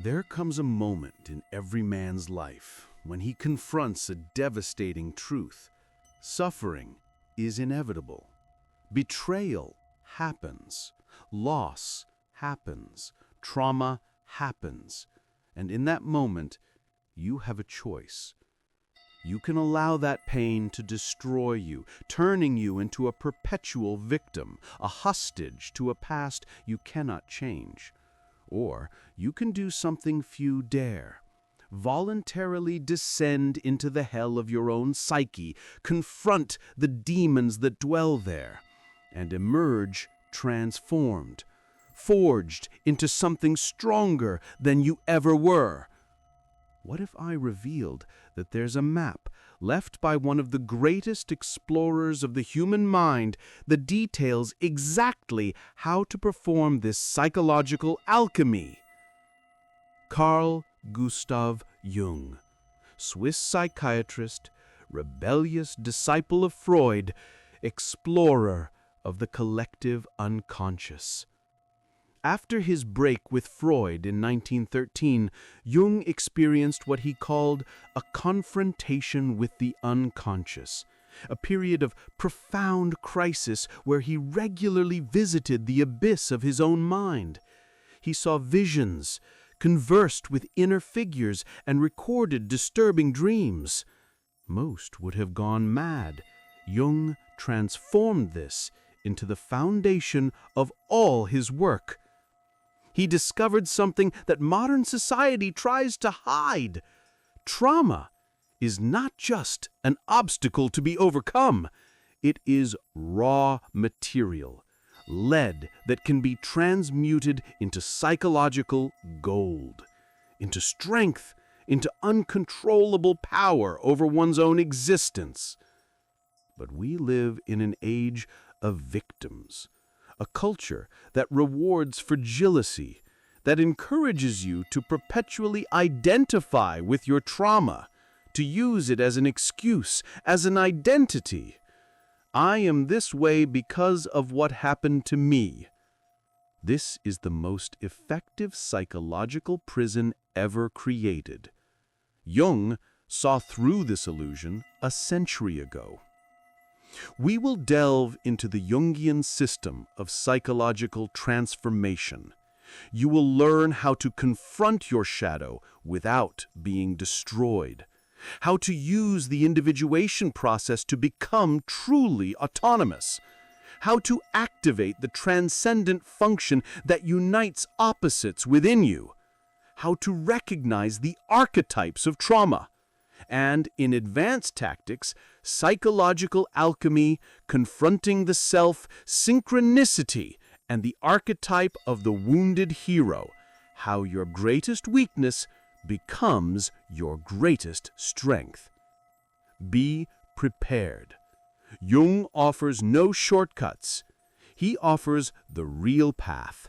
There comes a moment in every man's life when he confronts a devastating truth. Suffering is inevitable. Betrayal happens. Loss happens. Trauma happens. And in that moment, you have a choice. You can allow that pain to destroy you, turning you into a perpetual victim, a hostage to a past you cannot change. Or you can do something few dare. Voluntarily descend into the hell of your own psyche, confront the demons that dwell there, and emerge transformed, forged into something stronger than you ever were. What if I revealed that there's a map left by one of the greatest explorers of the human mind that details exactly how to perform this psychological alchemy? Carl Jung, Swiss psychiatrist, rebellious disciple of Freud, explorer of the collective unconscious. After his break with Freud in 1913, Jung experienced what he called a confrontation with the unconscious, a period of profound crisis where he regularly visited the abyss of his own mind. He saw visions, conversed with inner figures, and recorded disturbing dreams. Most would have gone mad. Jung transformed this into the foundation of all his work. He discovered something that modern society tries to hide. Trauma is not just an obstacle to be overcome. It is raw material, lead that can be transmuted into psychological gold, into strength, into uncontrollable power over one's own existence. But we live in an age of victims, a culture that rewards fragility, that encourages you to perpetually identify with your trauma, to use it as an excuse, as an identity. I am this way because of what happened to me. This is the most effective psychological prison ever created. Jung saw through this illusion a century ago. We will delve into the Jungian system of psychological transformation. You will learn how to confront your shadow without being destroyed, how to use the individuation process to become truly autonomous, how to activate the transcendent function that unites opposites within you, how to recognize the archetypes of trauma, and in advanced tactics, psychological alchemy, confronting the self, synchronicity, and the archetype of the wounded hero, how your greatest weakness becomes your greatest strength. Be prepared. Jung offers no shortcuts. He offers the real path,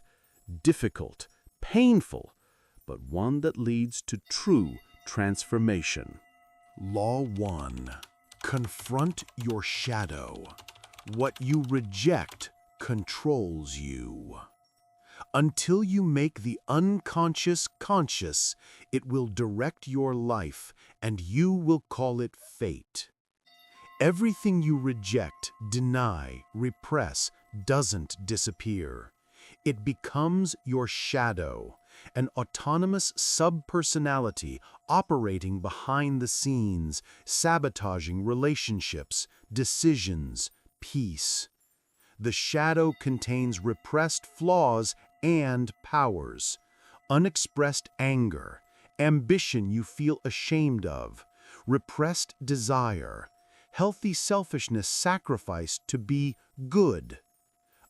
difficult, painful, but one that leads to true transformation. Law 1. Confront your shadow. What you reject controls you. Until you make the unconscious conscious, it will direct your life, and you will call it fate. Everything you reject, deny, repress doesn't disappear. It becomes your shadow, an autonomous subpersonality operating behind the scenes, sabotaging relationships, decisions, peace. The shadow contains repressed flaws and powers, unexpressed anger, ambition you feel ashamed of, repressed desire, healthy selfishness sacrificed to be good.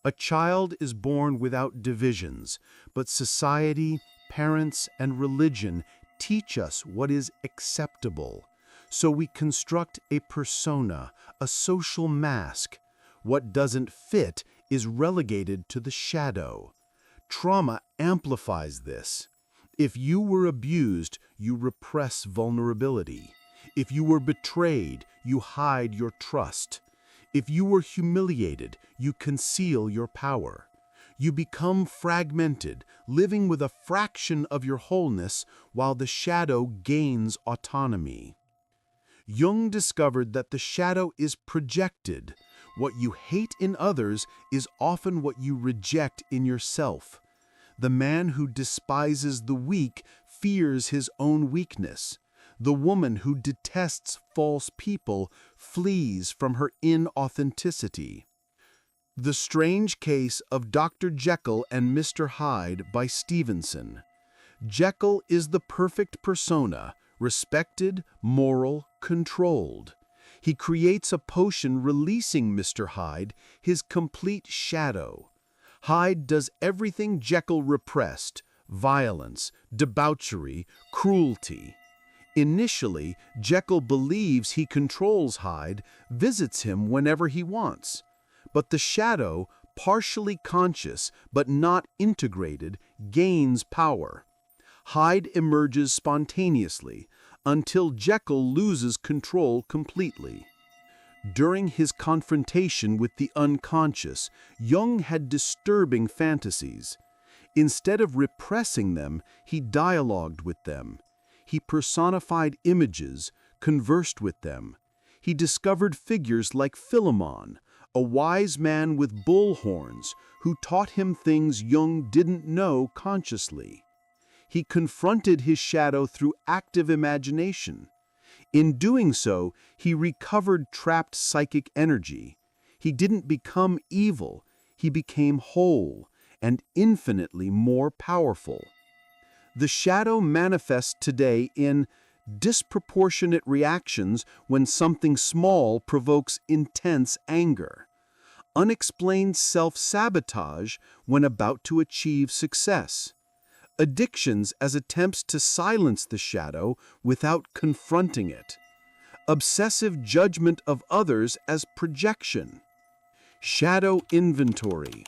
A child is born without divisions, but society, parents, and religion teach us what is acceptable. So we construct a persona, a social mask. What doesn't fit is relegated to the shadow. Trauma amplifies this. If you were abused, you repress vulnerability. If you were betrayed, you hide your trust. If you were humiliated, you conceal your power. You become fragmented, living with a fraction of your wholeness while the shadow gains autonomy. Jung discovered that the shadow is projected. What you hate in others is often what you reject in yourself. The man who despises the weak fears his own weakness. The woman who detests false people flees from her inauthenticity. The Strange Case of Dr. Jekyll and Mr. Hyde by Stevenson. Jekyll is the perfect persona, respected, moral, controlled. He creates a potion releasing Mr. Hyde, his complete shadow. Hyde does everything Jekyll repressed: violence, debauchery, cruelty. Initially, Jekyll believes he controls Hyde, visits him whenever he wants. But the shadow, partially conscious but not integrated, gains power. Hyde emerges spontaneously until Jekyll loses control completely. During his confrontation with the unconscious, Jung had disturbing fantasies. Instead of repressing them, he dialogued with them. He personified images, conversed with them. He discovered figures like Philemon, a wise man with bull horns who taught him things Jung didn't know consciously. He confronted his shadow through active imagination. In doing so, he recovered trapped psychic energy. He didn't become evil, he became whole and infinitely more powerful. The shadow manifests today in disproportionate reactions when something small provokes intense anger, unexplained self-sabotage when about to achieve success, addictions as attempts to silence the shadow without confronting it, obsessive judgment of others as projection. Shadow inventory.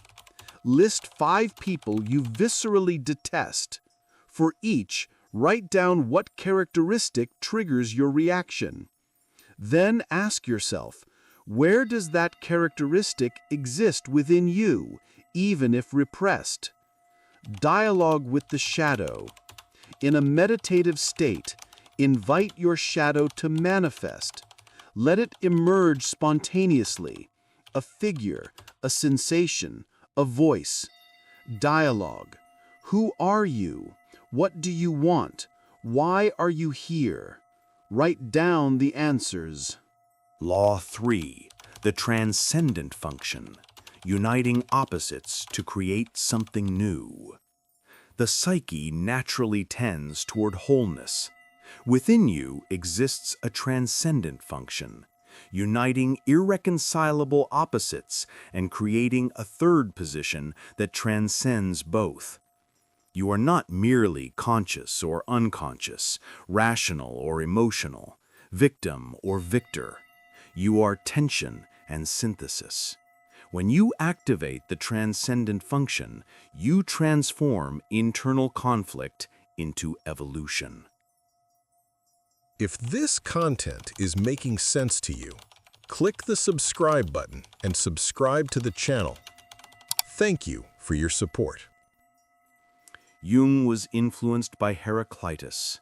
List 5 people you viscerally detest. For each, write down what characteristic triggers your reaction. Then ask yourself, where does that characteristic exist within you, even if repressed? Dialogue with the shadow. In a meditative state, invite your shadow to manifest. Let it emerge spontaneously. A figure, a sensation, a voice. Dialogue. Who are you? What do you want? Why are you here? Write down the answers. Law 3. The transcendent function. Uniting opposites to create something new. The psyche naturally tends toward wholeness. Within you exists a transcendent function, uniting irreconcilable opposites and creating a third position that transcends both. You are not merely conscious or unconscious, rational or emotional, victim or victor. You are tension and synthesis. When you activate the transcendent function, you transform internal conflict into evolution. If this content is making sense to you, click the subscribe button and subscribe to the channel. Thank you for your support. Jung was influenced by Heraclitus.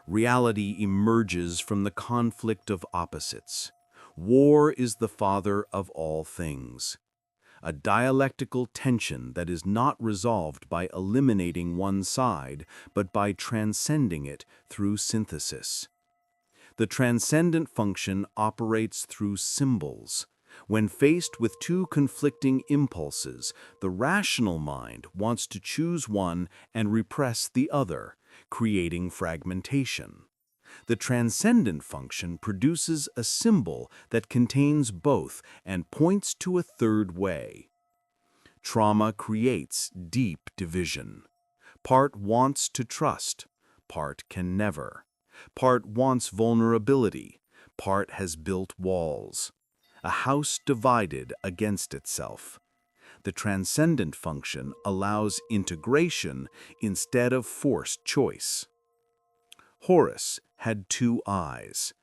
Reality emerges from the conflict of opposites. War is the father of all things. A dialectical tension that is not resolved by eliminating one side, but by transcending it through synthesis. The transcendent function operates through symbols. When faced with 2 conflicting impulses, the rational mind wants to choose one and repress the other, creating fragmentation. The transcendent function produces a symbol that contains both and points to a third way. Trauma creates deep division. Part wants to trust, part can never. Part wants vulnerability, part has built walls. A house divided against itself. The transcendent function allows integration instead of forced choice. Horus had 2 eyes: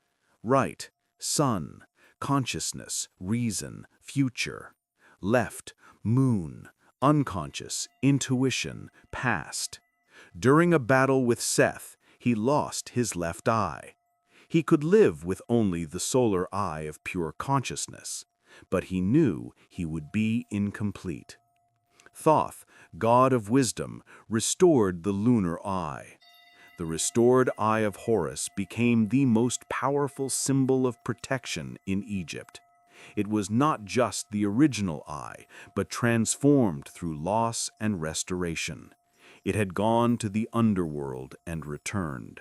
right, sun, consciousness, reason, future; left, moon, unconscious, intuition, past. During a battle with Seth, he lost his left eye. He could live with only the solar eye of pure consciousness, but he knew he would be incomplete. Thoth, god of wisdom, restored the lunar eye. The restored eye of Horus became the most powerful symbol of protection in Egypt. It was not just the original eye, but transformed through loss and restoration. It had gone to the underworld and returned.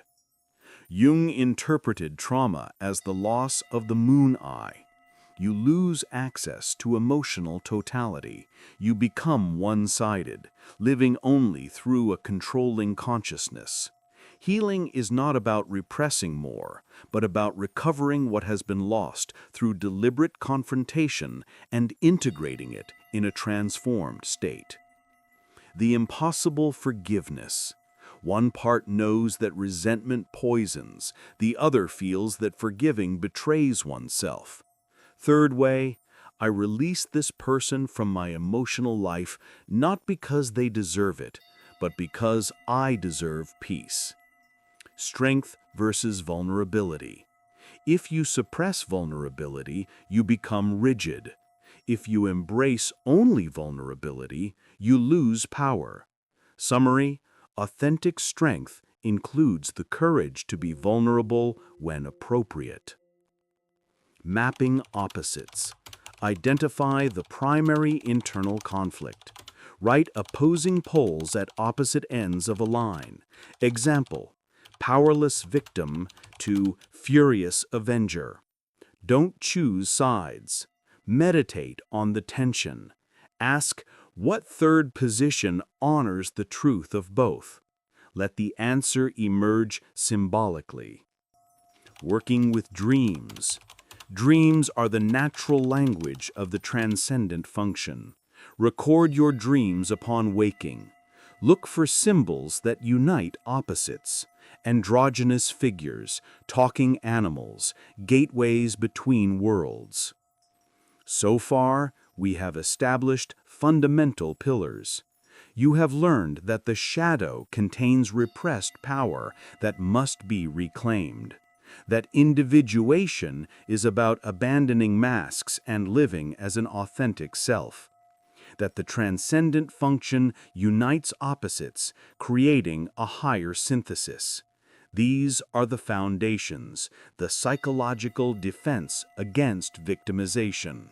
Jung interpreted trauma as the loss of the moon eye. You lose access to emotional totality. You become one-sided, living only through a controlling consciousness. Healing is not about repressing more, but about recovering what has been lost through deliberate confrontation and integrating it in a transformed state. The impossible forgiveness. One part knows that resentment poisons, the other feels that forgiving betrays oneself. Third way, I release this person from my emotional life not because they deserve it, but because I deserve peace. Strength versus vulnerability. If you suppress vulnerability, you become rigid. If you embrace only vulnerability, you lose power. Summary: authentic strength includes the courage to be vulnerable when appropriate. Mapping opposites. Identify the primary internal conflict. Write opposing poles at opposite ends of a line. Example: powerless victim to furious avenger. Don't choose sides. Meditate on the tension. Ask, what third position honors the truth of both? Let the answer emerge symbolically. Working with dreams. Dreams are the natural language of the transcendent function. Record your dreams upon waking. Look for symbols that unite opposites. Androgynous figures, talking animals, gateways between worlds. So far, we have established fundamental pillars. You have learned that the shadow contains repressed power that must be reclaimed. That individuation is about abandoning masks and living as an authentic self. That the transcendent function unites opposites, creating a higher synthesis. These are the foundations, the psychological defense against victimization.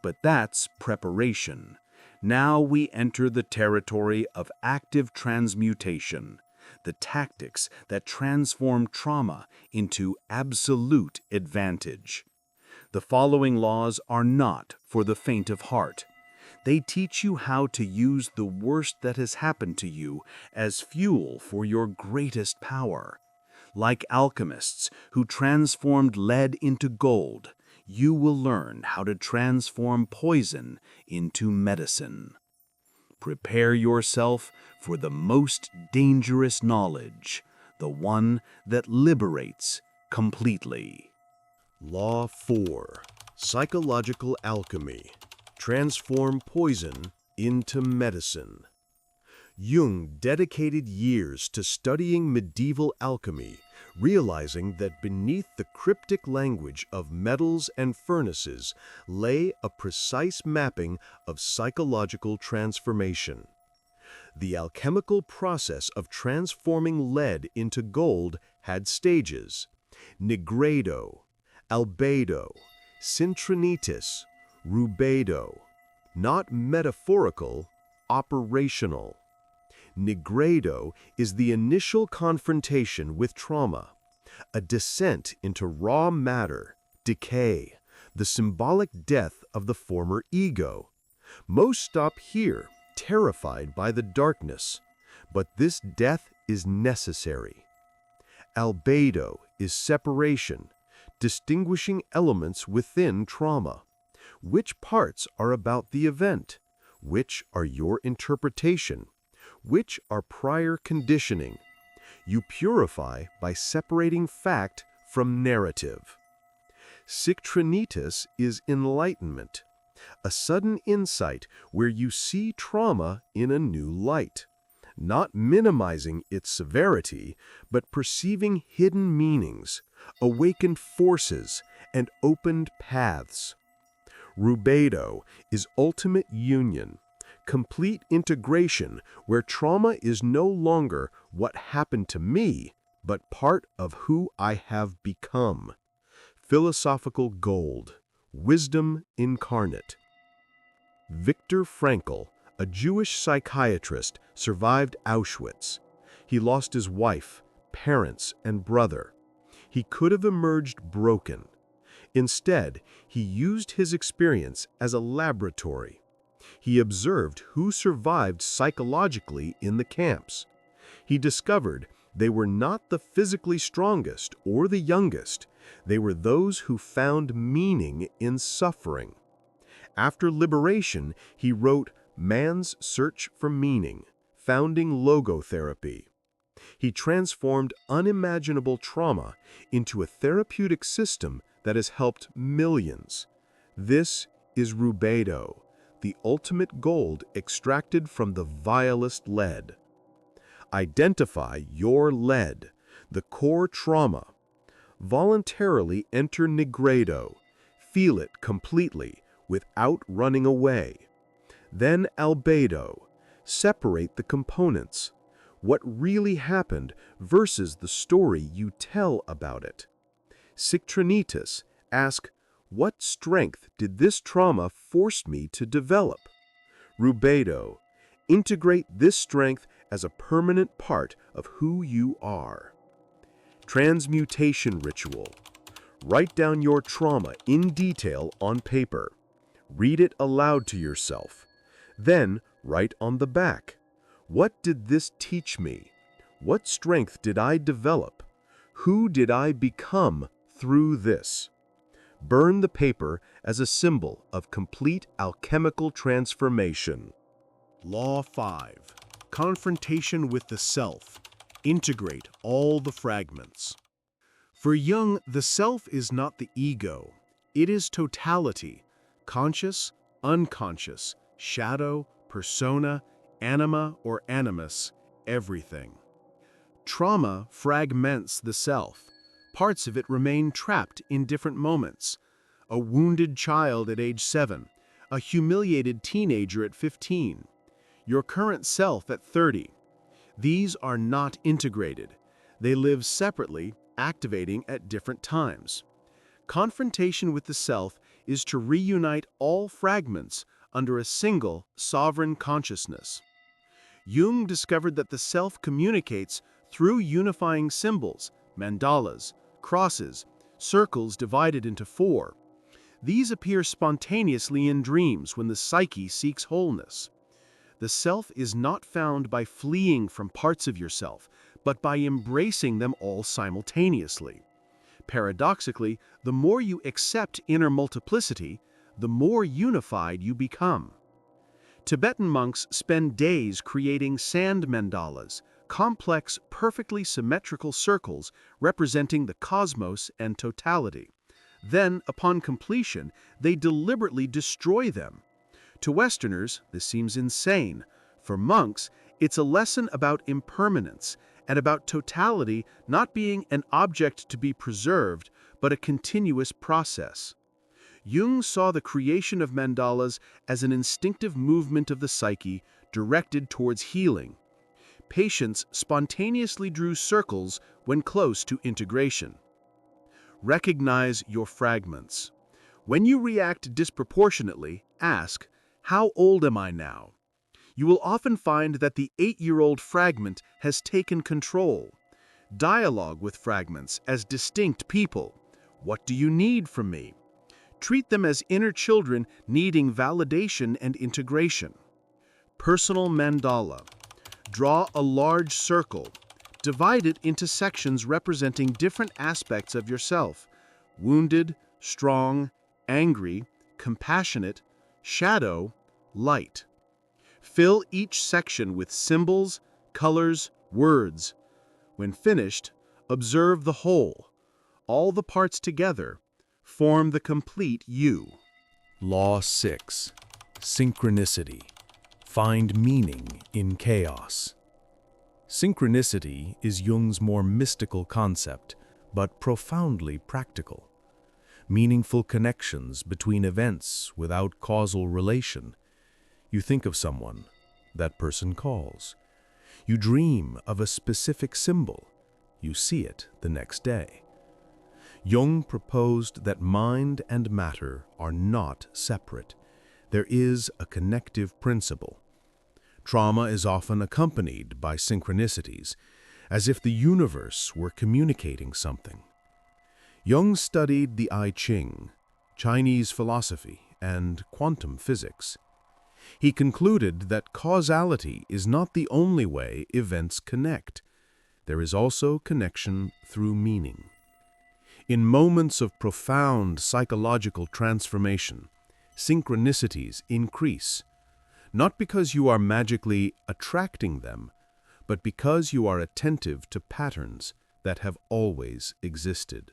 But that's preparation. Now we enter the territory of active transmutation, the tactics that transform trauma into absolute advantage. The following laws are not for the faint of heart. They teach you how to use the worst that has happened to you as fuel for your greatest power. Like alchemists who transformed lead into gold, you will learn how to transform poison into medicine. Prepare yourself for the most dangerous knowledge, the one that liberates completely. Law 4. Psychological alchemy. Transform poison into medicine. Jung dedicated years to studying medieval alchemy, realizing that beneath the cryptic language of metals and furnaces lay a precise mapping of psychological transformation. The alchemical process of transforming lead into gold had stages: nigredo, albedo, cintrinitis, rubedo. Not metaphorical, operational. Nigredo is the initial confrontation with trauma, a descent into raw matter, decay, the symbolic death of the former ego. Most stop here, terrified by the darkness, but this death is necessary. Albedo is separation, distinguishing elements within trauma. Which parts are about the event? Which are your interpretation? Which are prior conditioning? You purify by separating fact from narrative. Cintrinitis is enlightenment. A sudden insight where you see trauma in a new light, not minimizing its severity, but perceiving hidden meanings, awakened forces, and opened paths. Rubedo is ultimate union, complete integration where trauma is no longer what happened to me, but part of who I have become. Philosophical gold, wisdom incarnate. Viktor Frankl, a Jewish psychiatrist, survived Auschwitz. He lost his wife, parents, and brother. He could have emerged broken. Instead, he used his experience as a laboratory. He observed who survived psychologically in the camps. He discovered they were not the physically strongest or the youngest. They were those who found meaning in suffering. After liberation, he wrote Man's Search for Meaning, founding logotherapy. He transformed unimaginable trauma into a therapeutic system that has helped millions. This is Rubedo, the ultimate gold extracted from the vilest lead. Identify your lead, the core trauma. Voluntarily enter Nigredo. Feel it completely without running away. Then Albedo. Separate the components. What really happened versus the story you tell about it. Citrinitas. Ask, what strength did this trauma force me to develop? Rubedo. Integrate this strength as a permanent part of who you are. Transmutation ritual. Write down your trauma in detail on paper. Read it aloud to yourself. Then write on the back. What did this teach me? What strength did I develop? Who did I become through this? Burn the paper as a symbol of complete alchemical transformation. Law 5. Confrontation with the self. Integrate all the fragments. For Jung, the self is not the ego. It is totality, conscious, unconscious, shadow, persona, anima or animus, everything. Trauma fragments the self. Parts of it remain trapped in different moments. A wounded child at age 7, a humiliated teenager at 15, your current self at 30. These are not integrated. They live separately, activating at different times. Confrontation with the self is to reunite all fragments under a single, sovereign consciousness. Jung discovered that the self communicates through unifying symbols, mandalas, crosses, circles divided into 4. These appear spontaneously in dreams when the psyche seeks wholeness. The self is not found by fleeing from parts of yourself, but by embracing them all simultaneously. Paradoxically, the more you accept inner multiplicity, the more unified you become. Tibetan monks spend days creating sand mandalas, complex, perfectly symmetrical circles representing the cosmos and totality. Then, upon completion, they deliberately destroy them. To Westerners, this seems insane. For monks, it's a lesson about impermanence and about totality not being an object to be preserved, but a continuous process. Jung saw the creation of mandalas as an instinctive movement of the psyche directed towards healing. Patients spontaneously drew circles when close to integration. Recognize your fragments. When you react disproportionately, ask, how old am I now? You will often find that the 8-year-old fragment has taken control. Dialogue with fragments as distinct people. What do you need from me? Treat them as inner children needing validation and integration. Personal mandala. Draw a large circle. Divide it into sections representing different aspects of yourself: wounded, strong, angry, compassionate, shadow, light. Fill each section with symbols, colors, words. When finished, observe the whole. All the parts together form the complete you. Law 6. Synchronicity. Find meaning in chaos. Synchronicity is Jung's more mystical concept, but profoundly practical. Meaningful connections between events without causal relation. You think of someone, that person calls. You dream of a specific symbol, you see it the next day. Jung proposed that mind and matter are not separate. There is a connective principle. Trauma is often accompanied by synchronicities, as if the universe were communicating something. Jung studied the I Ching, Chinese philosophy, and quantum physics. He concluded that causality is not the only way events connect. There is also connection through meaning. In moments of profound psychological transformation, synchronicities increase, not because you are magically attracting them, but because you are attentive to patterns that have always existed.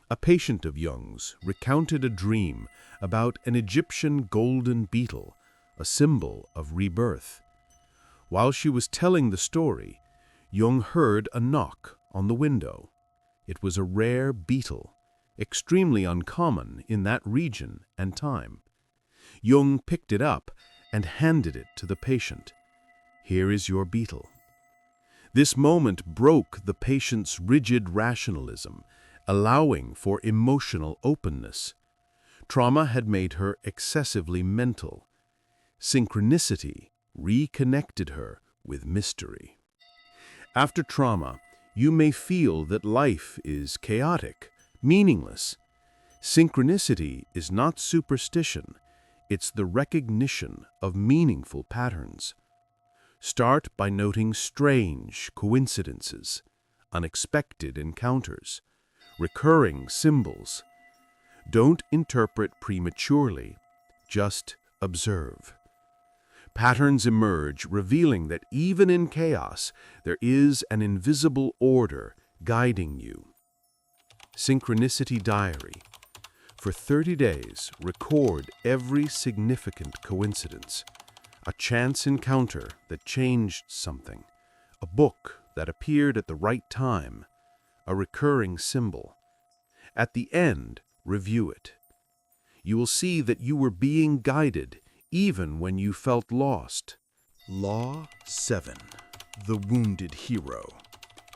A patient of Jung's recounted a dream about an Egyptian golden beetle, a symbol of rebirth. While she was telling the story, Jung heard a knock on the window. It was a rare beetle, extremely uncommon in that region and time. Jung picked it up and handed it to the patient. "Here is your beetle." This moment broke the patient's rigid rationalism, allowing for emotional openness. Trauma had made her excessively mental. Synchronicity reconnected her with mystery. After trauma, you may feel that life is chaotic, meaningless. Synchronicity is not superstition, it's the recognition of meaningful patterns. Start by noting strange coincidences, unexpected encounters, recurring symbols. Don't interpret prematurely, just observe. Patterns emerge, revealing that even in chaos, there is an invisible order guiding you. Synchronicity Diary. For 30 days, record every significant coincidence. A chance encounter that changed something. A book that appeared at the right time. A recurring symbol. At the end, review it. You will see that you were being guided even when you felt lost. Law 7. The wounded hero.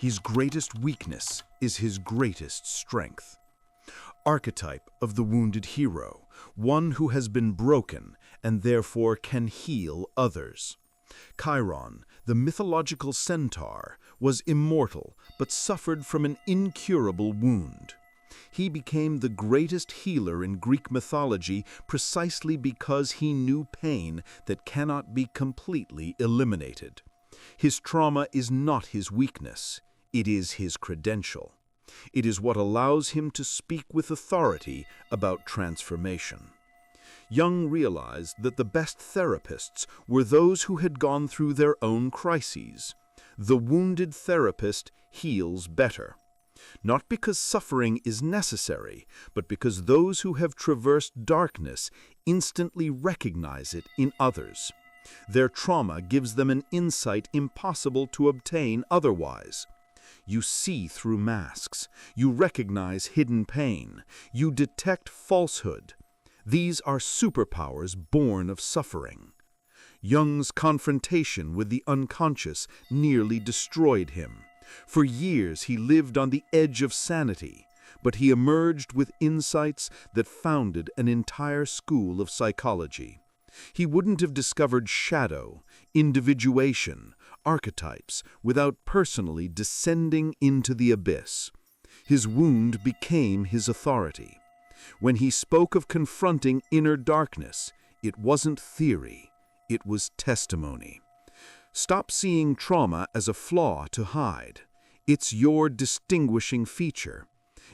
His greatest weakness is his greatest strength. Archetype of the wounded hero, one who has been broken and therefore can heal others. Chiron, the mythological centaur, was immortal but suffered from an incurable wound. He became the greatest healer in Greek mythology precisely because he knew pain that cannot be completely eliminated. His trauma is not his weakness, it is his credential. It is what allows him to speak with authority about transformation. Jung realized that the best therapists were those who had gone through their own crises. The wounded therapist heals better. Not because suffering is necessary, but because those who have traversed darkness instantly recognize it in others. Their trauma gives them an insight impossible to obtain otherwise. You see through masks. You recognize hidden pain. You detect falsehood. These are superpowers born of suffering. Jung's confrontation with the unconscious nearly destroyed him. For years he lived on the edge of sanity, but he emerged with insights that founded an entire school of psychology. He wouldn't have discovered shadow, individuation, archetypes without personally descending into the abyss. His wound became his authority. When he spoke of confronting inner darkness, it wasn't theory, it was testimony. Stop seeing trauma as a flaw to hide. It's your distinguishing feature.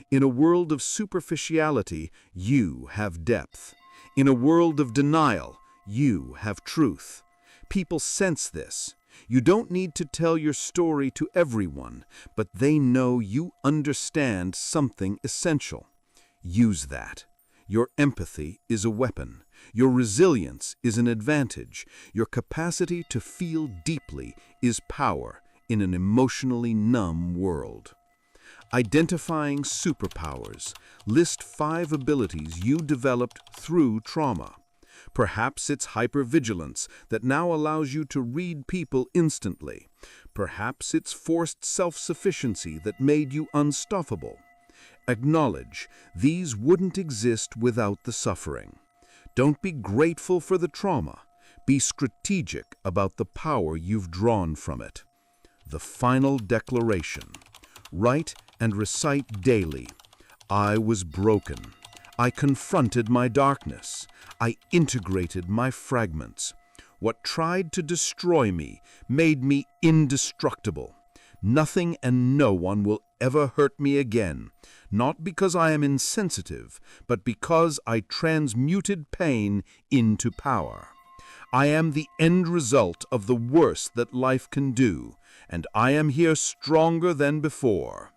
In a world of superficiality, you have depth. In a world of denial, you have truth. People sense this. You don't need to tell your story to everyone, but they know you understand something essential. Use that. Your empathy is a weapon. Your resilience is an advantage. Your capacity to feel deeply is power in an emotionally numb world. Identifying superpowers. List 5 abilities you developed through trauma. Perhaps it's hypervigilance that now allows you to read people instantly. Perhaps it's forced self-sufficiency that made you unstoppable. Acknowledge these wouldn't exist without the suffering. Don't be grateful for the trauma. Be strategic about the power you've drawn from it. The final declaration. Write and recite daily. I was broken. I confronted my darkness. I integrated my fragments. What tried to destroy me made me indestructible. Nothing and no one will ever hurt me again, not because I am insensitive, but because I transmuted pain into power. I am the end result of the worst that life can do, and I am here stronger than before.